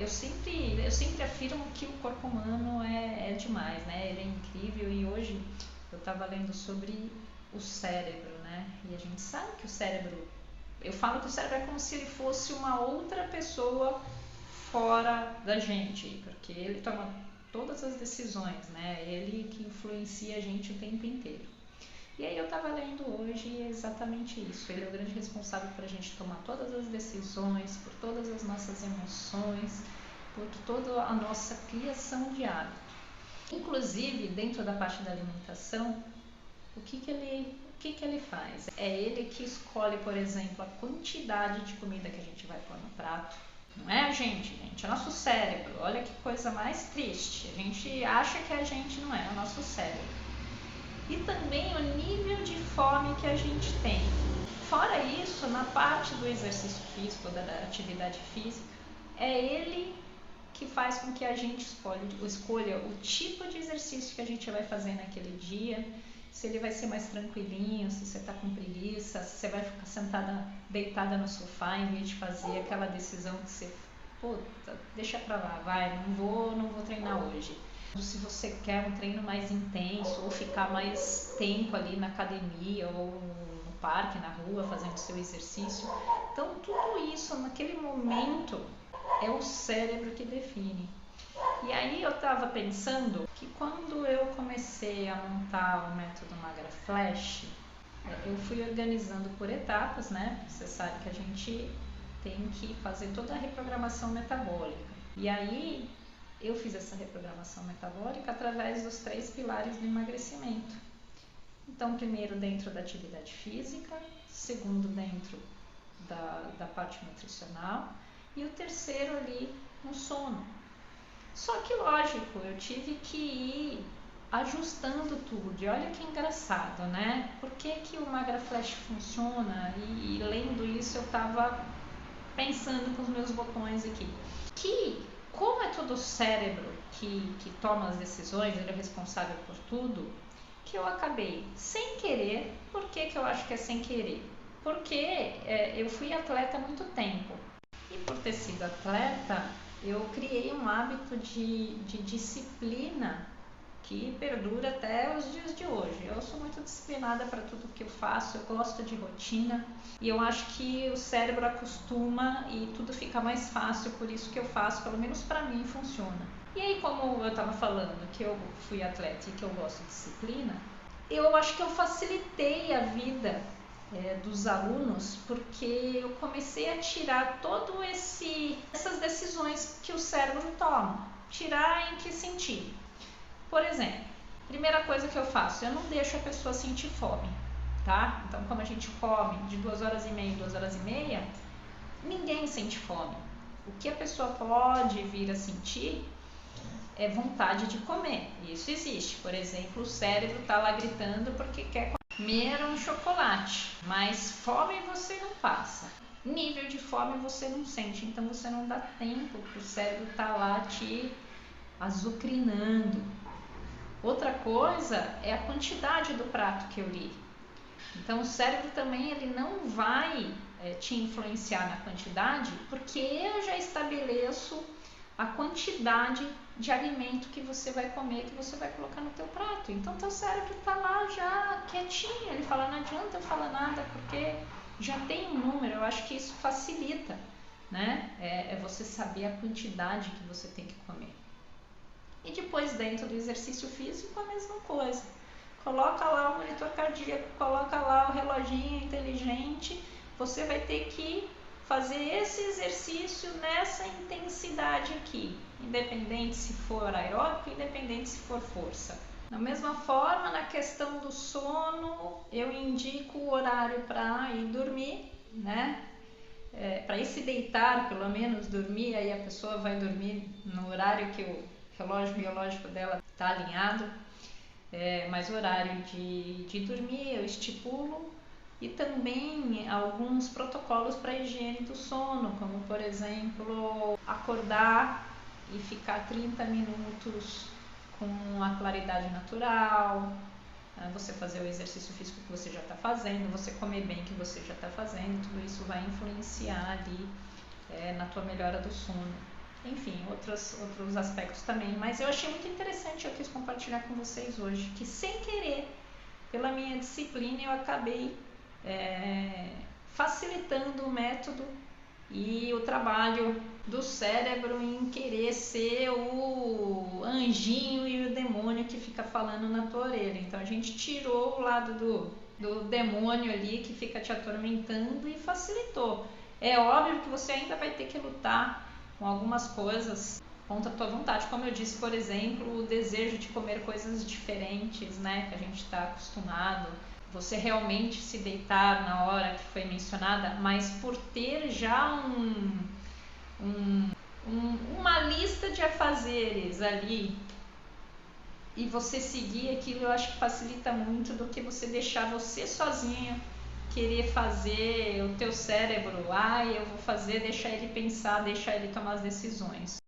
Eu sempre afirmo que o corpo humano é demais, né? Ele é incrível e hoje eu estava lendo sobre o cérebro, né? E a gente sabe que o cérebro, eu falo que o cérebro é como se ele fosse uma outra pessoa fora da gente, porque ele toma todas as decisões, né? Ele que influencia a gente o tempo inteiro. E aí eu estava lendo hoje exatamente isso. Ele é o grande responsável por a gente tomar todas as decisões, por todas as nossas emoções, por toda a nossa criação de hábito. Inclusive, dentro da parte da alimentação, o que ele faz? É ele que escolhe, por exemplo, a quantidade de comida que a gente vai pôr no prato. Não é a gente, é nosso cérebro. Olha que coisa mais triste. A gente acha que a gente não é, o nosso cérebro. E também o nível de fome que a gente tem. Fora isso, na parte do exercício físico, da atividade física, é ele que faz com que a gente escolha o tipo de exercício que a gente vai fazer naquele dia, se ele vai ser mais tranquilinho, se você está com preguiça, se você vai ficar sentada, deitada no sofá em vez de fazer aquela decisão que você, puta, deixa pra lá, vai, não vou treinar hoje. Se você quer um treino mais intenso ou ficar mais tempo ali na academia ou no parque, na rua, fazendo seu exercício. Então, tudo isso naquele momento é o cérebro que define. E aí eu estava pensando que quando eu comecei a montar o método Magra Flash, eu fui organizando por etapas, né? Você sabe que a gente tem que fazer toda a reprogramação metabólica. E aí eu fiz essa reprogramação metabólica através dos 3 pilares do emagrecimento. Então, primeiro dentro da atividade física, segundo dentro da parte nutricional e o terceiro ali no sono. Só que, lógico, eu tive que ir ajustando tudo. E olha que engraçado, né? Por que o Magra Flash funciona? E lendo isso eu estava pensando com os meus botões aqui. Que, como é todo o cérebro que toma as decisões, ele é responsável por tudo, que eu acabei sem querer. Por que eu acho que é sem querer? Porque eu fui atleta há muito tempo. E por ter sido atleta, eu criei um hábito de disciplina que perdura até os dias de hoje. Eu sou muito disciplinada para tudo que eu faço, eu gosto de rotina e eu acho que o cérebro acostuma e tudo fica mais fácil, por isso que eu faço, pelo menos para mim funciona. E aí, como eu estava falando que eu fui atleta e que eu gosto de disciplina, eu acho que eu facilitei a vida dos alunos, porque eu comecei a tirar todo essas decisões que o cérebro toma. Tirar em que sentido? Por exemplo, primeira coisa que eu faço, eu não deixo a pessoa sentir fome, tá? Então, como a gente come de 2 horas e meia em 2 horas e meia, ninguém sente fome. O que a pessoa pode vir a sentir é vontade de comer. Isso existe. Por exemplo, o cérebro está lá gritando porque quer comer um chocolate, mas fome você não passa. Nível de fome você não sente, então você não dá tempo para o cérebro estar lá te azucrinando. Outra coisa é a quantidade do prato que eu li. Então o cérebro também ele não vai te influenciar na quantidade, porque eu já estabeleço a quantidade de alimento que você vai comer, que você vai colocar no teu prato. Então teu cérebro está lá já quietinho, ele fala, não adianta eu falar nada, porque já tem um número. Eu acho que isso facilita, né? É você saber a quantidade que você tem que comer. E depois dentro do exercício físico a mesma coisa. Coloca lá o monitor cardíaco, coloca lá o reloginho inteligente, você vai ter que fazer esse exercício nessa intensidade aqui, independente se for aeróbico, independente se for força. Da mesma forma, na questão do sono, eu indico o horário para ir dormir, né? Para ir se deitar, pelo menos dormir, aí a pessoa vai dormir no horário que o relógio biológico dela está alinhado, mas o horário de dormir eu estipulo. E também alguns protocolos para higiene do sono, como por exemplo, acordar e ficar 30 minutos com a claridade natural, você fazer o exercício físico que você já está fazendo, você comer bem que você já está fazendo, tudo isso vai influenciar ali na tua melhora do sono. enfim, outros aspectos também. Mas eu achei muito interessante, eu quis compartilhar com vocês hoje, que sem querer, pela minha disciplina, eu acabei facilitando o método e o trabalho do cérebro em querer ser o anjinho e o demônio que fica falando na tua orelha. Então a gente tirou o lado do demônio ali que fica te atormentando e facilitou. É óbvio que você ainda vai ter que lutar com algumas coisas contra a tua vontade, como eu disse, por exemplo, o desejo de comer coisas diferentes, né, que a gente está acostumado, você realmente se deitar na hora que foi mencionada, mas por ter já uma lista de afazeres ali e você seguir aquilo, eu acho que facilita muito do que você deixar você sozinho querer fazer o teu cérebro, eu vou fazer, deixar ele pensar, deixar ele tomar as decisões.